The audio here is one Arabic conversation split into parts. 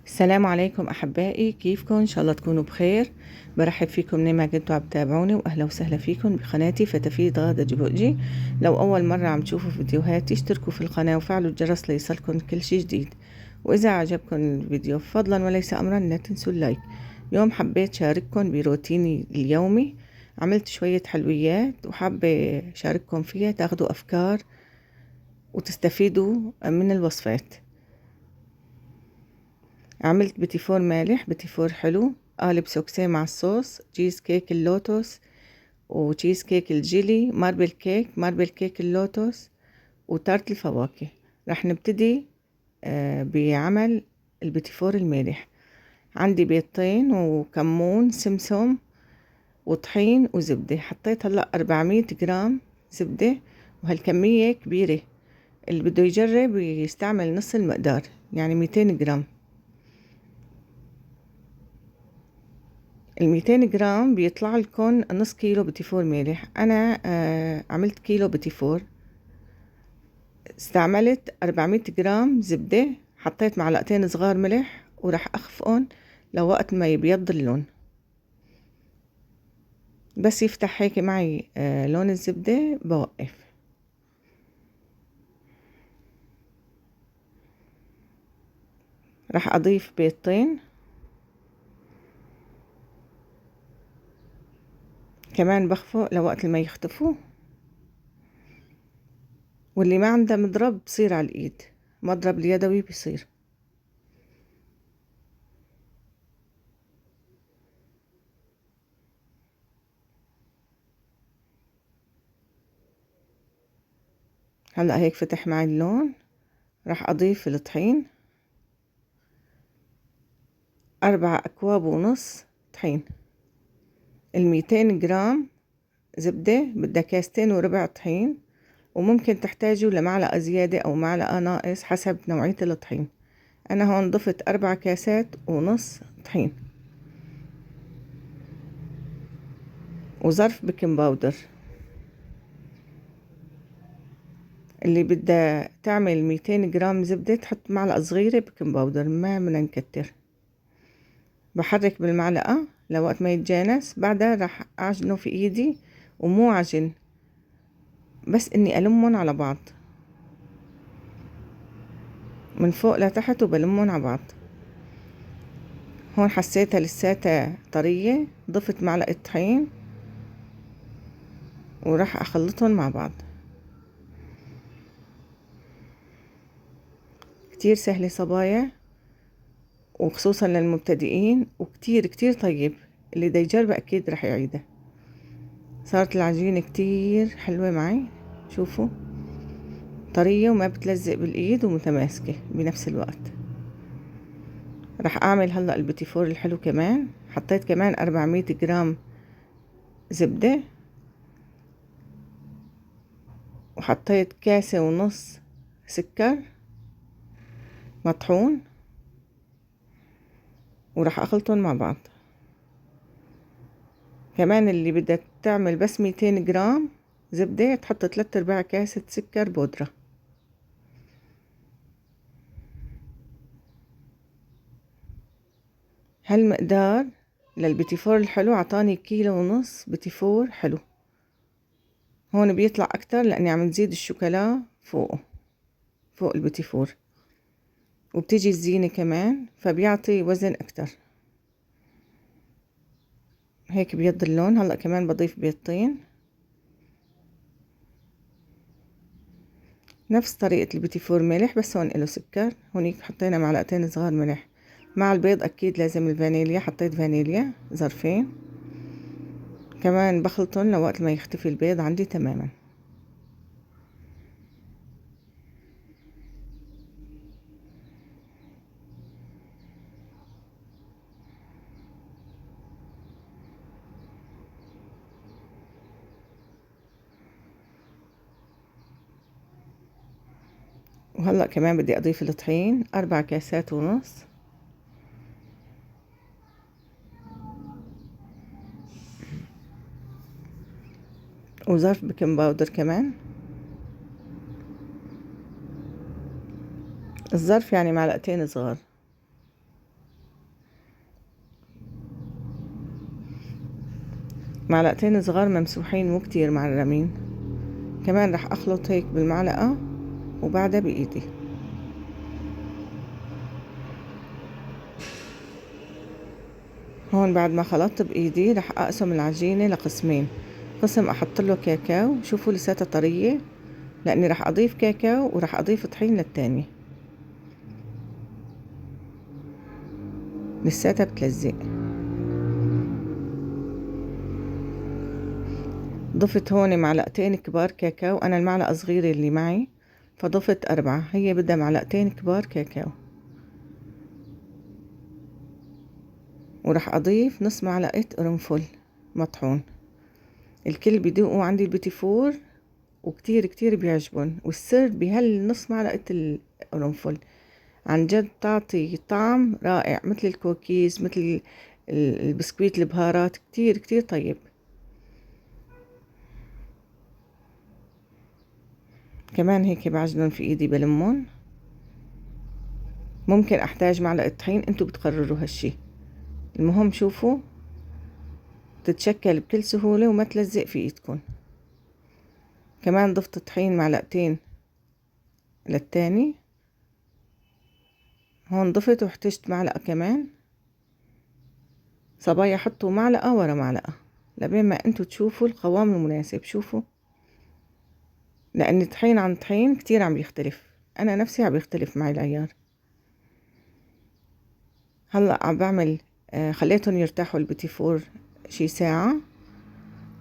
السلام عليكم أحبائي، كيفكم؟ إن شاء الله تكونوا بخير. برحب فيكم منين ما كنتوا عم تتابعوني، وأهلا وسهلا فيكم بقناتي فتافيت غادة جبوجي. لو أول مرة عم تشوفوا فيديوهاتي اشتركوا في القناة وفعلوا الجرس ليصلكم كل شي جديد. وإذا عجبكم الفيديو فضلا وليس أمرا لا تنسوا اللايك. اليوم حبيت شارككم بروتيني اليومي. عملت شوية حلويات وحابة شارككم فيها تاخدوا أفكار وتستفيدوا من الوصفات. عملت بيتي فور مالح، بيتي فور حلو، قالب سوكسيه مع الصوص، تشيز كيك اللوتوس وتشيز كيك الجيلي، ماربل كيك اللوتوس، وتارت الفواكه. رح نبتدي بعمل البيتي فور المالح. عندي بيضتين وكمون سمسم وطحين وزبدة. حطيت هلأ 400 جرام زبدة، وهالكمية كبيرة. اللي بده يجرب يستعمل نص المقدار، يعني 200 جرام. 200 جرام بيطلع لكم نص كيلو بيتي فور مالح. انا عملت كيلو بيتي فور، استعملت 400 جرام زبدة، حطيت معلقتين صغار ملح، وراح اخفقهم لوقت ما يبيض اللون. بس يفتح هيك معي لون الزبدة بوقف. راح اضيف بيضتين كمان، بخفق لوقت ما يختفوا. واللي ما عنده مضرب بصير على الايد، مضرب اليدوي بصير. هلا هيك فتح معي اللون. راح اضيف الطحين، 4 أكواب ونص طحين. 200 جرام زبدة بدها كاستين وربع طحين، وممكن تحتاجوا لمعلقة زيادة أو معلقة ناقص حسب نوعية الطحين. أنا هون ضفت 4 كاسات ونص طحين، وظرف بيكنج باودر. اللي بدها تعمل 200 جرام زبدة تحط معلقة صغيرة بيكنج باودر، ما بدنا نكتر. بحرك بالمعلقة لوقت ما يتجانس. بعدها راح أعجنه في إيدي، ومو عجن، بس إني ألمهم على بعض من فوق لتحت وبلمهم على بعض. هون حسيتها لساتها طرية، ضفت معلقة طحين وراح أخلطهم مع بعض. كتير سهلة صبايا، وخصوصا للمبتدئين، وكتير كتير طيب. اللي دا يجرب أكيد رح يعيده. صارت العجينة كتير حلوة معي، شوفوا طرية وما بتلزق بالإيد ومتماسكة بنفس الوقت. رح أعمل هلأ البيتي فور الحلو كمان. حطيت كمان 400 جرام زبدة، وحطيت 1.5 كاسة سكر مطحون، وراح أخلطهم مع بعض. كمان اللي بدها تعمل بس 200 جرام زبدة تحط 3/4 كاسة سكر بودرة. هالمقدار للبيتي فور الحلو عطاني 1.5 كيلو بيتي فور حلو. هون بيطلع أكتر لأني عم نزيد الشوكولا فوقه، فوق البيتي فور، وبتيجي الزينة كمان فبيعطي وزن أكتر. هيك بيض اللون. هلأ كمان بضيف بيضتين، نفس طريقة البيتي فور ملح، بس هون إله سكر. هونيك حطينا معلقتين صغار ملح. مع البيض أكيد لازم الفانيليا، حطيت فانيليا ظرفين. كمان بخلطن لوقت ما يختفي البيض عندي تماما. وهلأ كمان بدي أضيف الطحين، 4 كاسات ونص. وظرف بيكنج باودر كمان. الظرف يعني معلقتين صغار. معلقتين صغار ممسوحين مو كتير معرمين. كمان رح اخلط هيك بالمعلقة وبعدها بايدي. هون بعد ما خلطت بايدي رح اقسم العجينة لقسمين، قسم احط له كاكاو، شوفوا لساتها طرية لاني رح اضيف كاكاو ورح اضيف طحين للتاني، لساتها بتلزق. ضفت هون معلقتين كبار كاكاو، انا المعلقة صغيرة اللي معي فضفت 4، هي بدها معلقتين كبار كاكاو. ورح اضيف نص معلقة قرنفل مطحون. الكل بيدوقوا عندي البيتي فور وكتير كتير بيعجبون، والسر بهالنص معلقة القرنفل، عن جد تعطي طعم رائع، مثل الكوكيز، مثل البسكويت، البهارات كتير كتير طيب. كمان هيك بعجنهم في ايدي بلمون. ممكن احتاج معلقة طحين، انتو بتقرروا هالشي. المهم شوفوا تتشكل بكل سهولة وما تلزق في ايدكم. كمان ضفت طحين معلقتين للتاني. هون ضفت واحتجت معلقة كمان. صبايا حطوا معلقة ورا معلقة لبين ما انتو تشوفوا القوام المناسب. شوفوا، لان طحين عن طحين كتير عم بيختلف، انا نفسي عم بيختلف معي العيار. هلا عم بعمل خليتهم يرتاحوا البيتي فور شي ساعة،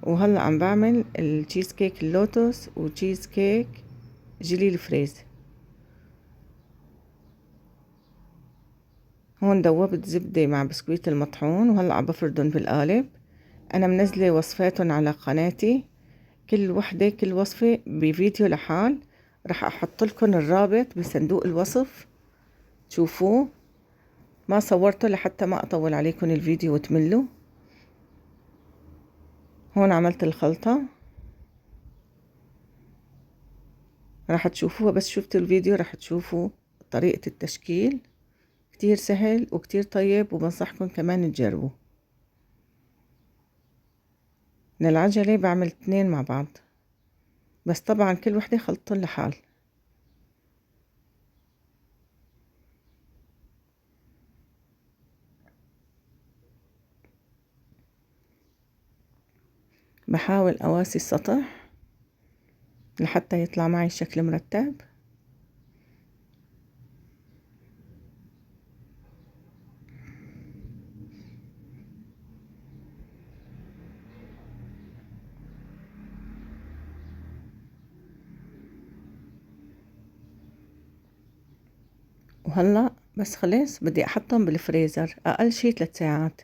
وهلا عم بعمل التشيز كيك اللوتوس وتشيز كيك جيلي الفريز. هون دوبت زبدة مع بسكويت المطحون وهلا عم بفردهم بالقالب. انا منزلة وصفاتهم على قناتي، كل وحدة كل وصفة بفيديو لحال، رح احط لكم الرابط بصندوق الوصف. شوفوه، ما صورته لحتى ما اطول عليكم الفيديو وتملوا. هون عملت الخلطة، راح تشوفوها، بس شفتوا الفيديو راح تشوفوا طريقة التشكيل. كتير سهل وكتير طيب، وبنصحكم كمان تجربوه. للعجلة بعمل 2 مع بعض، بس طبعا كل وحدة خلطتهم لحال. بحاول أواسي السطح لحتى يطلع معي الشكل مرتب. وهلأ بس خلص بدي أحطهم بالفريزر أقل شي 3 ساعات،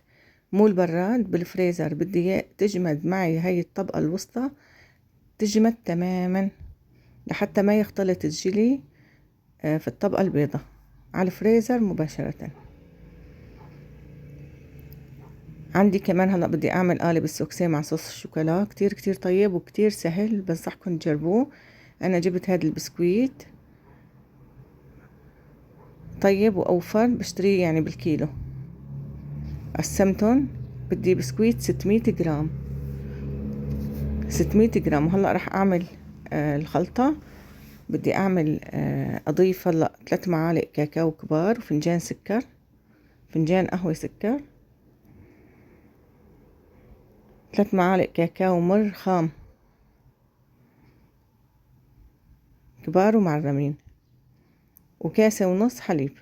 مو البراد، بالفريزر. بدي إياه تجمد معي هاي الطبقة الوسطى، تجمد تماما لحتى ما يختلط الجيلي في الطبقة البيضة، على الفريزر مباشرة. عندي كمان هلا بدي اعمل قالب السوكسي مع صوص الشوكولا، كتير كتير طيب وكتير سهل، بنصحكم تجربوه. انا جبت هذا البسكويت طيب واوفر، بشتريه يعني بالكيلو. قسمتهم، بدي بسكويت 600 جرام، 600 جرام. وهلا راح اعمل الخلطة. بدي اعمل اضيف هلا 3 معالق كاكاو كبار، وفنجان سكر، فنجان قهوة سكر، 3 معالق كاكاو مر خام كبار ومعرمين، وكاسة ونص حليب.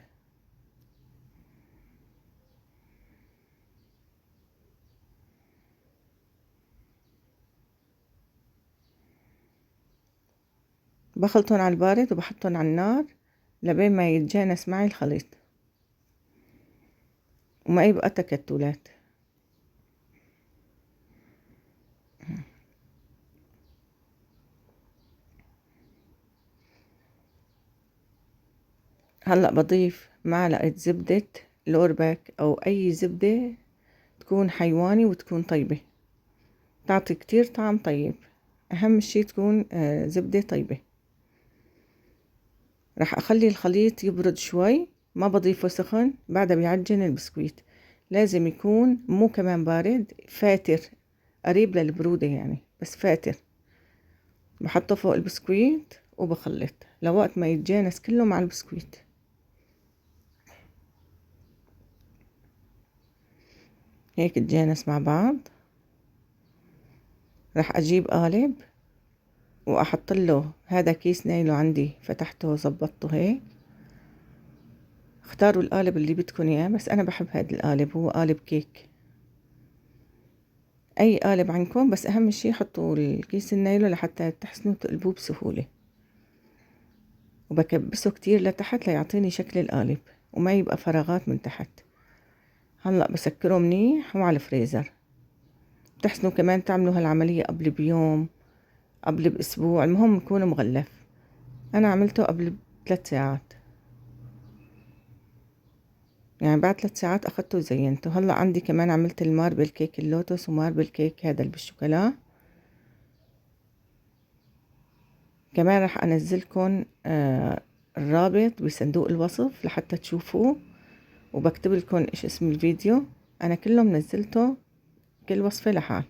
بخلطهم على البارد وبحطهم على النار لبين ما يتجانس معي الخليط وما يبقى تكتلات. هلأ بضيف معلقة زبدة لورباك أو أي زبدة تكون حيواني وتكون طيبة، تعطي كتير طعم طيب. أهم شي تكون زبدة طيبة. راح أخلي الخليط يبرد شوي، ما بضيفه سخن، بعدها بيعجن البسكويت. لازم يكون مو كمان بارد، فاتر قريب للبرودة يعني، بس فاتر. بحطه فوق البسكويت وبخلط لوقت ما يتجانس كله مع البسكويت. هيك تجانس مع بعض. راح اجيب قالب واحط له هذا كيس نايلو عندي، فتحته وظبطته هيك. اختاروا القالب اللي بدكم اياه، بس انا بحب هذا القالب، هو قالب كيك. اي قالب عندكم، بس اهم شي حطوا الكيس النايلو لحتى تحسنوا تقلبوه بسهولة. وبكبسه كتير لتحت ليعطيني شكل القالب وما يبقى فراغات من تحت. هلأ بسكره منيح وعلى الفريزر. بتحسنوا كمان تعملوا هالعملية قبل بيوم، قبل بأسبوع، المهم يكون مغلف. أنا عملته قبل 3 ساعات، يعني بعد 3 ساعات أخدته وزينته. هلأ عندي كمان عملت الماربل كيك اللوتس وماربل كيك هذا اللي بالشوكولا. كمان رح أنزلكم الرابط بصندوق الوصف لحتى تشوفوه، وبكتب لكم إيش اسم الفيديو. أنا كله منزلته كل وصفة لحال.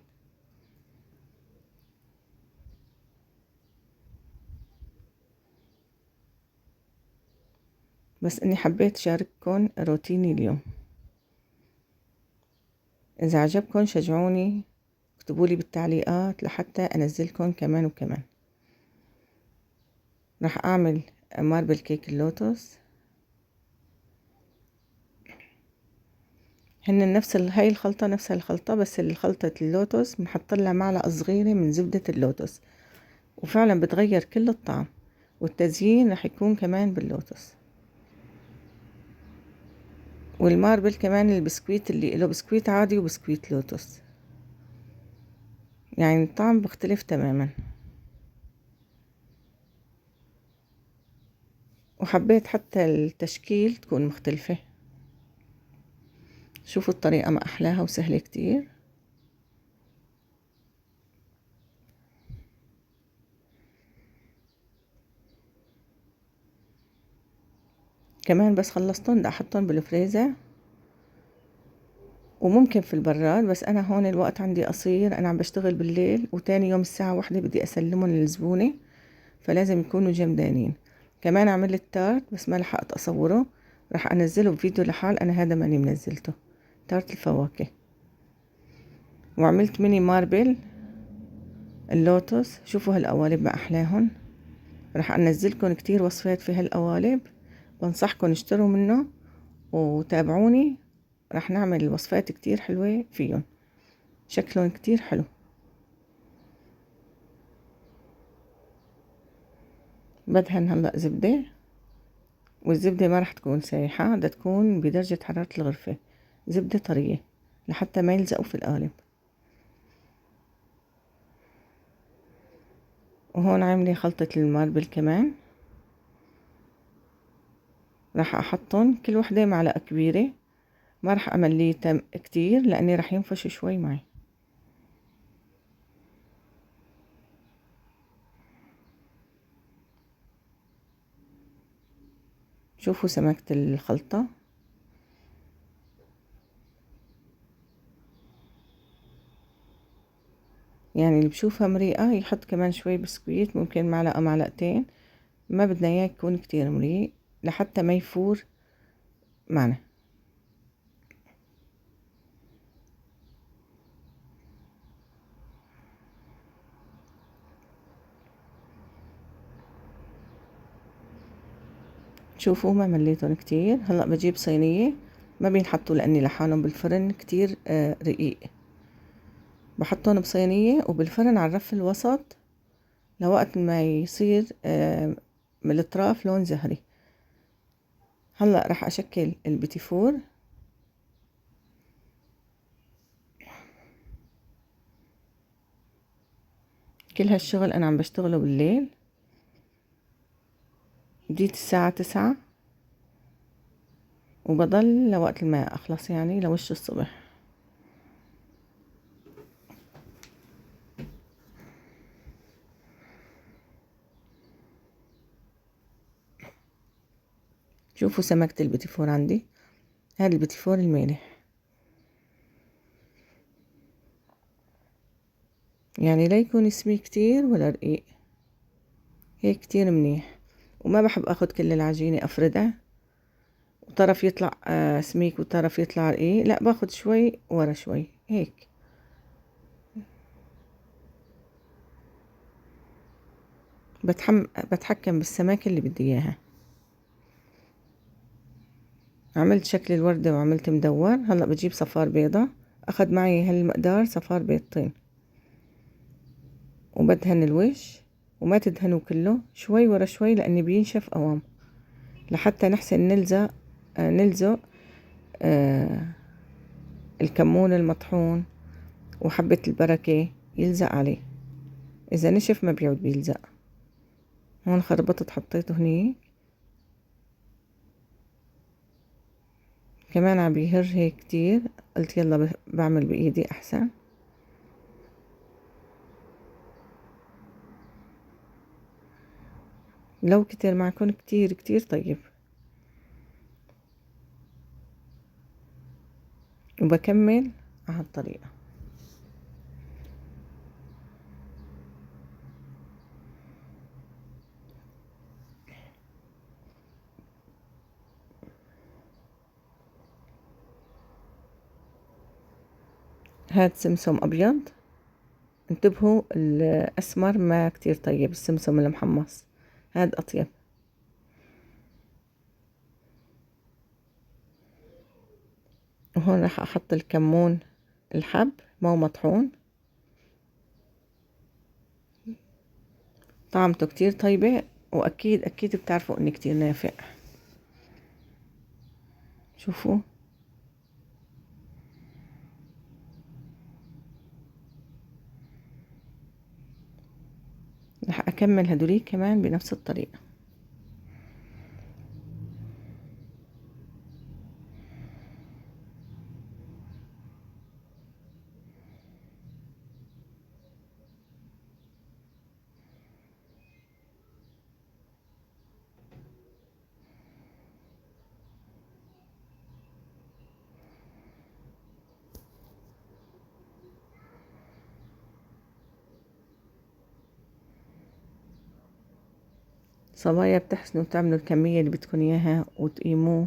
بس إني حبيت شارككم روتيني اليوم. إذا عجبكم شجعوني، اكتبولي بالتعليقات لحتى أنزلكم كمان وكمان. راح أعمل ماربل كيك اللوتس. هن نفس هاي الخلطة نفس الخلطة، بس الخلطة اللوتس بنحط لها معلقة صغيرة من زبدة اللوتس، وفعلا بتغير كل الطعم. والتزيين رح يكون كمان باللوتس. والماربل كمان البسكويت اللي له بسكويت عادي وبسكويت لوتس، يعني الطعم بختلف تماما. وحبيت حتى التشكيل تكون مختلفة. شوفوا الطريقة ما أحلاها وسهلة كتير. كمان بس خلصتهم بدي أحطهم بالفريزر، وممكن في البراد، بس أنا هون الوقت عندي قصير، أنا عم بشتغل بالليل وتاني يوم الساعة 1 بدي أسلمهم للزبونة، فلازم يكونوا جمدانين. كمان عملت تارت بس ما لحقت أصوره، رح أنزله بفيديو لحال، أنا هذا ماني منزلته، تارت الفواكه. وعملت ميني ماربل اللوتس. شوفوا هالقوالب ما أحلاهن. رح أنزلكم كتير وصفات في هالقوالب، بنصحكم اشتروا منه وتابعوني. رح نعمل وصفات كتير حلوة فيهم، شكلهم كتير حلو. بدهن هلأ زبدة، والزبدة ما رح تكون سايحة، بدها تكون بدرجة حرارة الغرفة، زبدة طرية لحتى ما يلزقوا في القالب. وهون عاملة خلطة الماربل كمان، راح احطهم كل وحدة معلقة كبيرة. ما راح امليه كتير لاني راح ينفش شوي معي. شوفوا سمكة الخلطة. يعني اللي بشوفها مريئة يحط كمان شوي بسكويت، ممكن معلقة معلقتين، ما بدنا اياه يكون كتير مريء لحتى ما يفور معنا. شوفوا ما مليتهم كتير. هلأ بجيب صينية، ما بينحطوا لأني لحالهم بالفرن كتير رقيق. بحطهم بصينية وبالفرن على الرف الوسط لوقت ما يصير من الأطراف لون زهري. هلأ رح أشكل البيتي فور. كل هالشغل أنا عم بشتغله بالليل، بديت الساعة 9 وبضل لوقت ما أخلص، يعني لوش الصبح. شوفوا سمكة البيتي فور عندي، هذا البيتي فور المالح. يعني لا يكون سميك كتير ولا رقيق، هيك كتير منيح. وما بحب اخد كل العجينة افردها وطرف يطلع سميك وطرف يطلع رقيق، لا باخد شوي ورا شوي هيك. بتحكم بالسماكة اللي بدي اياها. عملت شكل الوردة وعملت مدور. هلأ بجيب صفار بيضة، اخد معي هالمقدار صفار بيضتين، وبدهن الوش. وما تدهنوا كله، شوي ورا شوي لاني بينشف قوام، لحتى نحسن نلزق الكمون المطحون وحبة البركة يلزق عليه. اذا نشف ما بيعود بيلزق. هون خربطت حطيته هنيك، كمان عم بيهر هيك كتير، قلت يلا بعمل بايدي احسن. لو كتير معكم كتير كتير طيب. وبكمل على هالطريقة. هاد سمسم ابيض، انتبهوا الاسمر ما كتير طيب، السمسم المحمص هاد اطيب. وهون راح احط الكمون الحب مو مطحون، طعمته كتير طيبة، واكيد اكيد بتعرفوا اني كتير نافع. شوفوا، راح اكمل هدوليك كمان بنفس الطريقة. صبايا بتحسنوا تعملوا الكمية اللي بدكن اياها وتقيموه،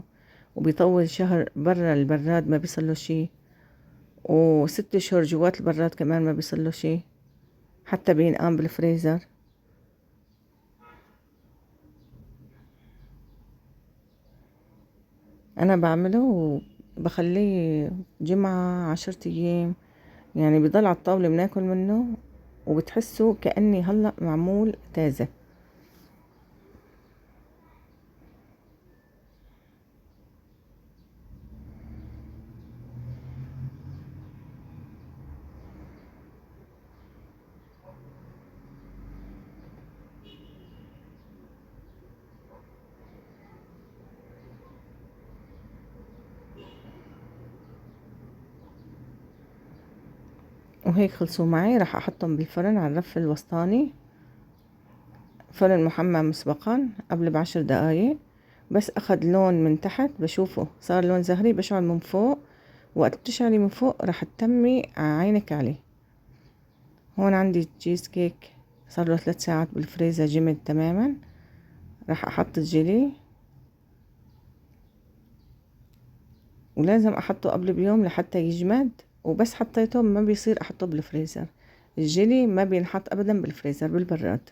وبيطول شهر برا البراد ما بيصله شي، و6 شهور جوات البراد كمان ما بيصله شي، حتى بينقام بالفريزر. انا بعمله وبخليه جمعة 10 ايام، يعني بيضل على الطاولة بناكل منه وبتحسوا كأني هلأ معمول تازة. وهيك خلصوا معي. راح احطهم بالفرن على الرف الوسطاني، فرن محمى مسبقا قبل ب10 دقايق. بس اخد لون من تحت بشوفه صار لون زهري، بشعل من فوق. وقت بتشعلي من فوق راح تتمي عينك عليه. هون عندي تشيز كيك صار له 3 ساعات بالفريزر، جمد تماما. راح احط الجيلي، ولازم احطه قبل بيوم لحتى يجمد. وبس حطيته ما بيصير احطه بالفريزر، الجيلي ما بينحط ابدا بالفريزر بالبراد،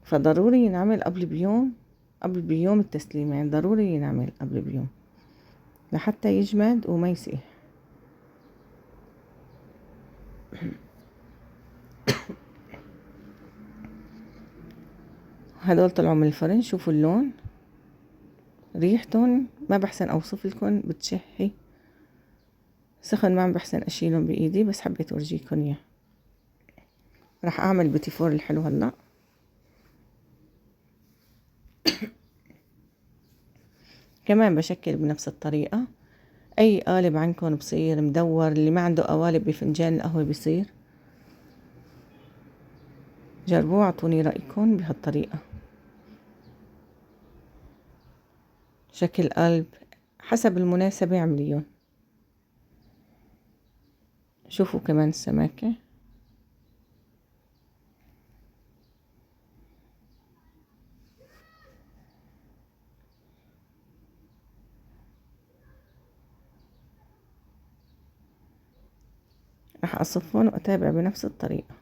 فضروري ينعمل قبل بيوم. قبل بيوم التسليم يعني ضروري ينعمل قبل بيوم لحتى يجمد وما يسيح. هدول طلعوا من الفرن، شوفوا اللون، ريحتهم ما بحسن اوصف لكم، بتشهي. سخن ما عم بحسن اشيلهم بايدي، بس حبيت اورجيكم اياه. راح اعمل بيتي فور الحلو هلا. كمان بشكل بنفس الطريقة. اي قالب عندكم بصير مدور، اللي ما عنده قوالب بفنجان القهوة بيصير. جربوه، اعطوني رأيكم بهالطريقة. شكل قلب حسب المناسبة اعمليهم. شوفوا كمان السماكة. راح أصفهم وأتابع بنفس الطريقة.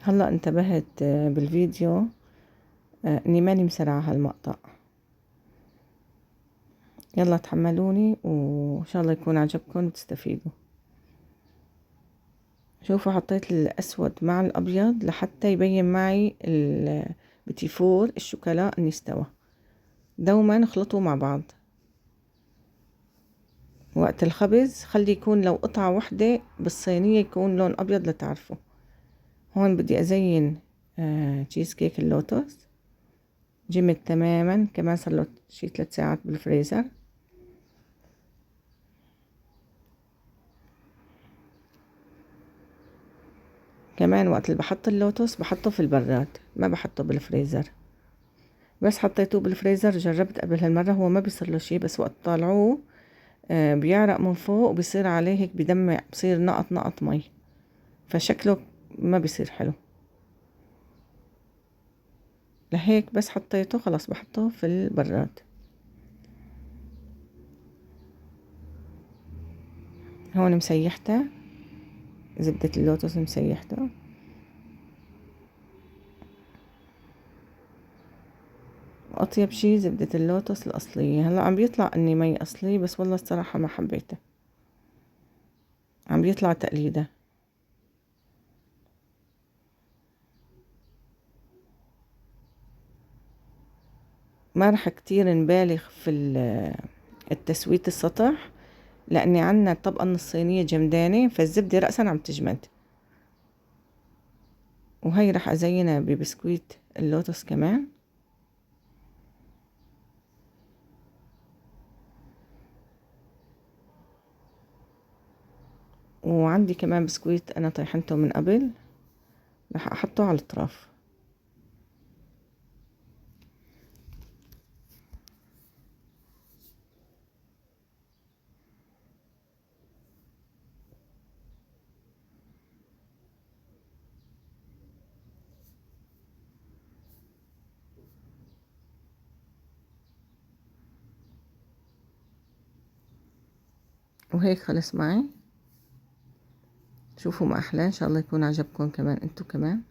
هلأ انتبهت بالفيديو اني ماني مسرعة هالمقطع. يلا تحملوني وان شاء الله يكون عجبكم وتستفيدوا. شوفوا حطيت الاسود مع الابيض لحتى يبين معي البتيفور الشوكولا اني استوى. دوما اخلطوا مع بعض. وقت الخبز خلي يكون لو قطعة واحدة بالصينية يكون لون ابيض لتعرفوا. هون بدي ازين تشيز كيك اللوتس. جمد تماما، كمان صار له شي 3 ساعات بالفريزر. كمان وقت اللي بحط اللوتس بحطه في البراد، ما بحطه بالفريزر. بس حطيته بالفريزر جربت قبل هالمرة، هو ما بيصير له شي، بس وقت طالعوه بيعرق من فوق وبيصير عليه هيك بدمع، بصير نقط نقط مي، فشكله ما بيصير حلو. لهيك بس حطيته خلاص بحطه في البراد. هون مسيحته، زبدة اللوتس مسيحته. أطيب شي زبدة اللوتس الأصلية. هلا عم بيطلع إني مي أصلي، بس والله الصراحة ما حبيته، عم بيطلع تقليدة. ما رح كتير نبالغ في التسويت السطح، لأني عنا الطبقة النصينية جمدانة، فالزبدة رأسا عم تجمد. وهي رح أزينها ببسكويت اللوتس كمان. وعندي كمان بسكويت أنا طيحنته من قبل، رح أحطه على الأطراف. وهيك خلص معي. شوفوا ما أحلى، إن شاء الله يكون عجبكم كمان أنتو كمان.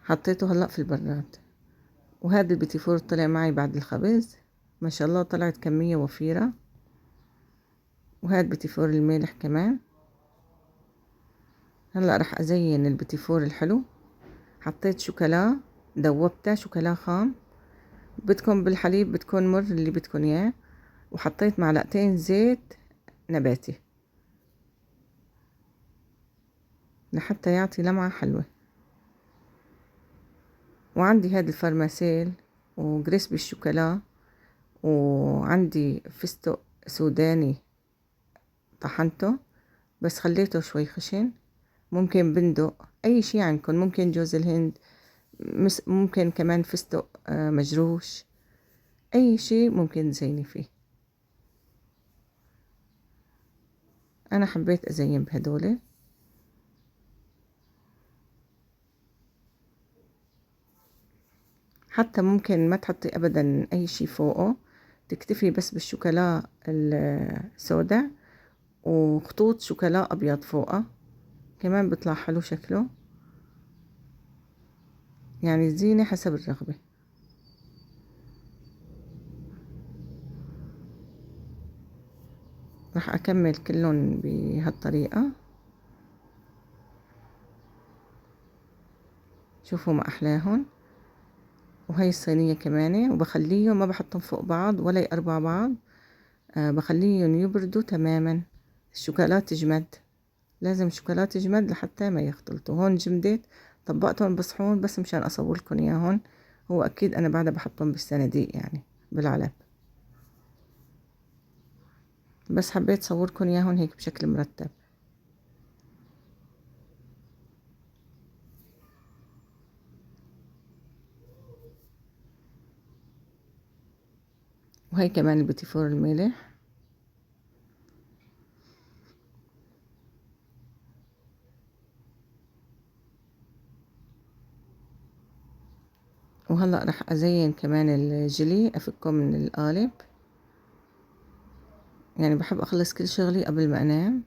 حطيته هلأ في البراد. وهذا البيتي فور طلع معي بعد الخبز، ما شاء الله طلعت كمية وفيرة. وهذا بيتي فور المالح كمان. هلأ رح أزين البيتي فور الحلو. حطيت شوكولا، دوبتها شوكولا خام، بدكم بالحليب بدكم مر اللي بدكم اياه. وحطيت معلقتين زيت نباتي لحتى يعطي لمعة حلوة. وعندي هذا الفرماسيل وكريسبي الشوكولا، وعندي فستق سوداني طحنته بس خليته شوي خشن. ممكن بندق، اي شي عندكم، ممكن جوز الهند، ممكن كمان فستق مجروش، اي شي ممكن تزيني فيه. انا حبيت ازين بهدول. حتى ممكن ما تحطي ابدا اي شي فوقه، تكتفي بس بالشوكولا السوداء وخطوط شوكولا ابيض فوقه، كمان بيطلع حلو شكله. يعني زينة حسب الرغبة. راح اكمل كلهم بهالطريقة. شوفوا ما احلاهم. وهي الصينية كمان، وبخليهم ما بحطهم فوق بعض ولا يقربوا على بعض، بخليهم يبردوا تماما. الشوكولاتة تجمد، لازم الشوكولاتة تجمد لحتى ما يختلطوا. هون جمدت، طبقتهم بصحون بس مشان اصور لكم اياهم. هو اكيد انا بعدها بحطهم بالصناديق يعني بالعلب، بس حبيت صوركم اياهم هيك بشكل مرتب. وهي كمان البيتي فور المالح. وهلأ رح ازين كمان الجيلي، افكه من القالب. يعني بحب اخلص كل شغلي قبل ما انام.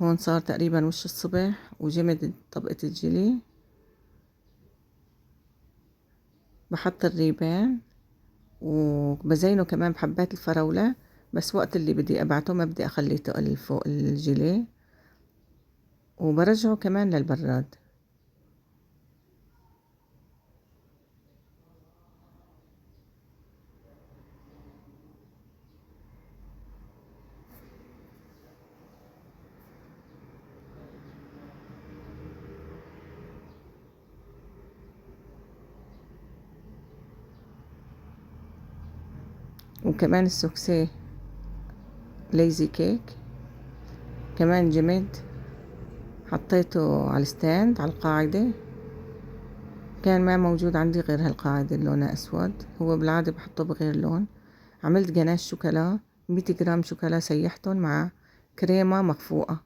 هون صار تقريبا وش الصبح وجمد طبقة الجيلي. بحط الريبان وبزينه كمان بحبات الفراولة، بس وقت اللي بدي ابعته ما بدي اخليه تقل فوق الجيلي، وبرجعه كمان للبراد. وكمان السوكسي ليزي كيك كمان جمد، حطيته على الستاند على القاعدة. كان ما موجود عندي غير هالقاعدة اللي لونها اسود، هو بالعادة بحطه بغير لون. عملت جناش شوكولا، 100 جرام شوكولا سيحتهم مع كريمة مخفوقة.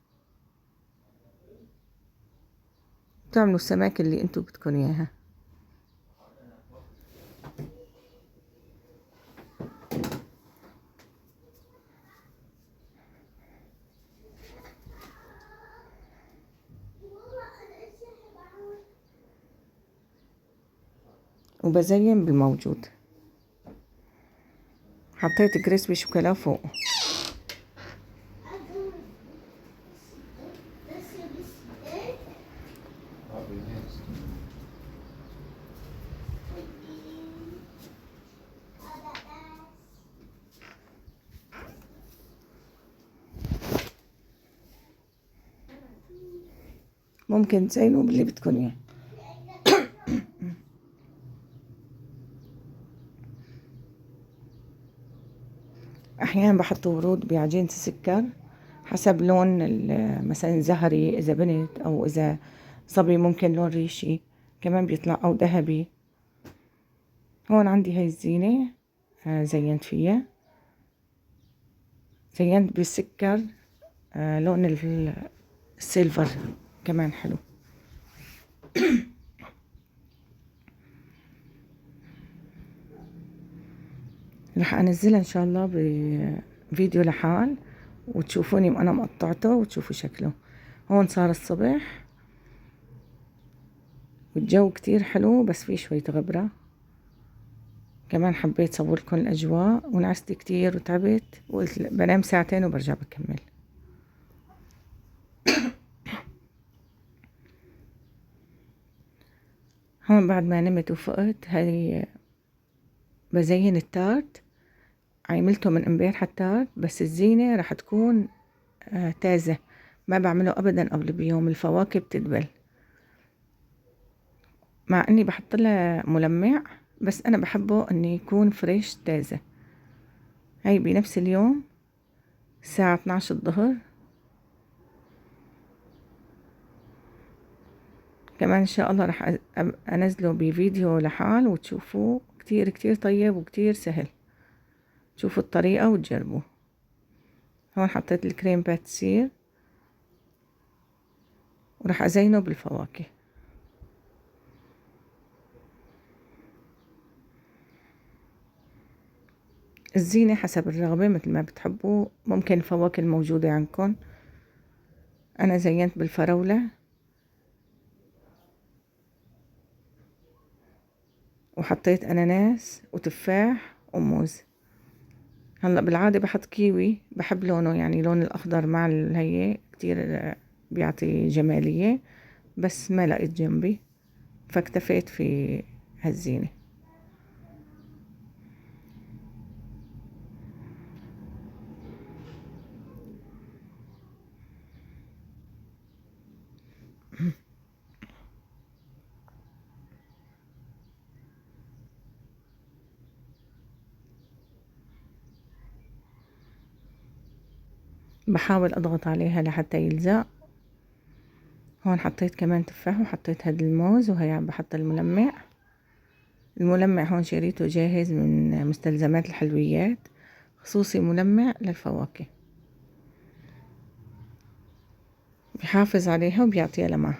بتعملوا السماك اللي انتو بدكن اياها. وبزين بالموجود. حطيت كريسبي شوكولا فوق. ممكن تزينوا باللي بدكن اياه. احيانا بحط ورود بعجينة السكر حسب لون مثلا زهري اذا بنت، او اذا صبي ممكن لون ريشي كمان بيطلع، او ذهبي. هون عندي هاي الزينة زينت فيها، زينت بالسكر لون السيلفر كمان حلو. رح انزلها ان شاء الله بفيديو لحال وتشوفوني انا مقطعته وتشوفوا شكله. هون صار الصبح والجو كتير حلو، بس في شوية غبرة. كمان حبيت صور لكم الاجواء، ونعست كتير وتعبت وقلت بنام ساعتين وبرجع بكمل. هون بعد ما نمت وفقت، هاي بزين التارت. عملته من امبارح التارت، بس الزينة رح تكون تازة، ما بعمله ابدا قبل بيوم. الفواكه بتدبل، مع اني بحط لها ملمع، بس انا بحبه انه يكون فريش تازة. هاي بنفس اليوم الساعة 12 الظهر. كمان ان شاء الله رح انزله بفيديو لحال وتشوفوه. كتير كتير طيب وكتير سهل. تشوفوا الطريقة وتجربوه. هون حطيت الكريم باتسير ورح ازينه بالفواكه. الزينة حسب الرغبة مثل ما بتحبوا، ممكن الفواكه الموجودة عندكم. انا زينت بالفراولة وحطيت اناناس وتفاح وموز. هلا بالعادة بحط كيوي، بحب لونه، يعني لون الاخضر مع هي كتير بيعطي جمالية. بس ما لقيت جنبي، فاكتفيت في هالزينة. بحاول اضغط عليها لحتى يلزق. هون حطيت كمان تفاح وحطيت هاد الموز، وهي عم بحط الملمع. الملمع هون شريته جاهز من مستلزمات الحلويات، خصوصي ملمع للفواكه، بيحافظ عليها وبيعطيها لمعة،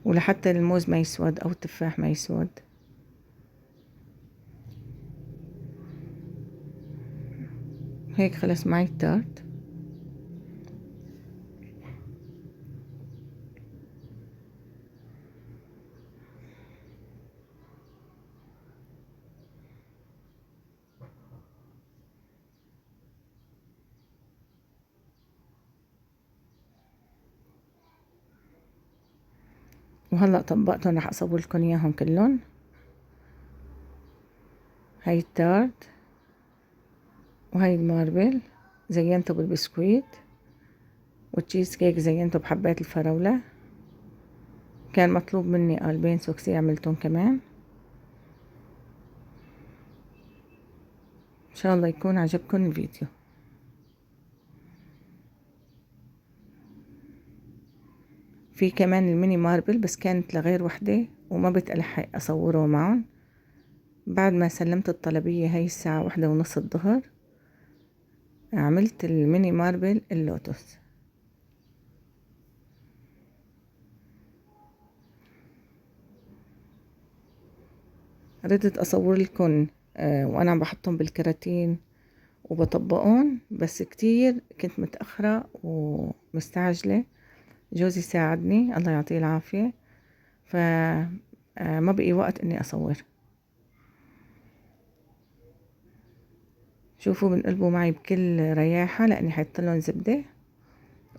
ولحتى الموز ما يسود او التفاح ما يسود. هيك خلص معي التارت. وهلأ طبقتهم، رح اصور لكم اياهم كلهم. هاي التارت، وهاي الماربل زينته بالبسكويت، والتشيز كيك زينته بحبات الفراولة. كان مطلوب مني قالبين سوكسي، عملتهم كمان. ان شاء الله يكون عجبكم الفيديو. في كمان الميني ماربل، بس كانت لغير وحدة وما بتلحق اصوره معهم. بعد ما سلمت الطلبية هاي الساعة 1:30 الظهر، عملت الميني ماربل اللوتس. ردت اصور لكم وانا عم بحطهم بالكراتين وبطبقهم، بس كتير كنت متأخرة ومستعجلة. جوزي ساعدني الله يعطيه العافية، ما بقي وقت اني اصور. شوفوا بنقلبوا معي بكل رياحة، لاني حيطلن زبدة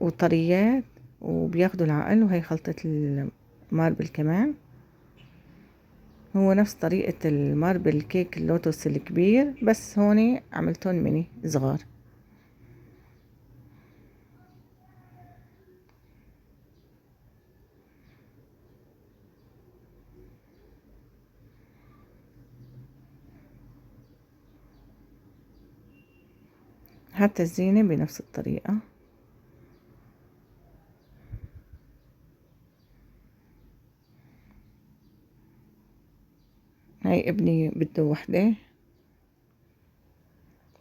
وطريات وبياخدوا العقل. وهي خلطة الماربل كمان، هو نفس طريقة الماربل كيك اللوتس الكبير، بس هوني عملتهم ميني صغار. حتى الزينة بنفس الطريقة. هاي ابني بده وحدة،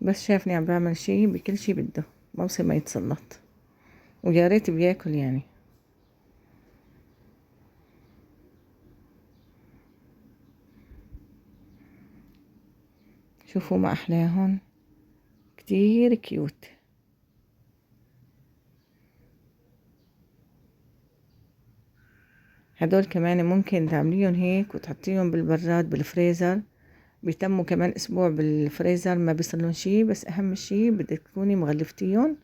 بس شافني عم بعمل شي بكل شي بده، ما بصير ما يتسلط، ويا ريت بياكل يعني. شوفوا ما احلاهم، كتير كيوت. هدول كمان ممكن تعمليهم هيك وتحطيهم بالبراد بالفريزر، بيتموا كمان اسبوع بالفريزر ما بيصلون شي. بس اهم شي بدك تكوني مغلفتيهم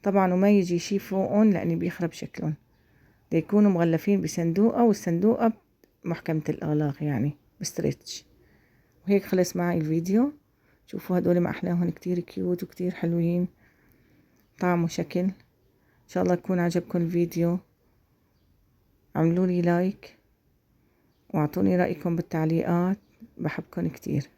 طبعا، وما يجي شي فوقهم لاني بيخرب شكلهم. بده يكونوا مغلفين بصندوقة، والصندوقة محكمة الاغلاق يعني بستريتش. وهيك خلص معي الفيديو. شوفوا هدول ما احلاهم، كتير كيوت وكتير حلوين، طعم وشكل. ان شاء الله يكون عجبكم الفيديو. عملوا لي لايك واعطوني رأيكم بالتعليقات، بحبكم كتير.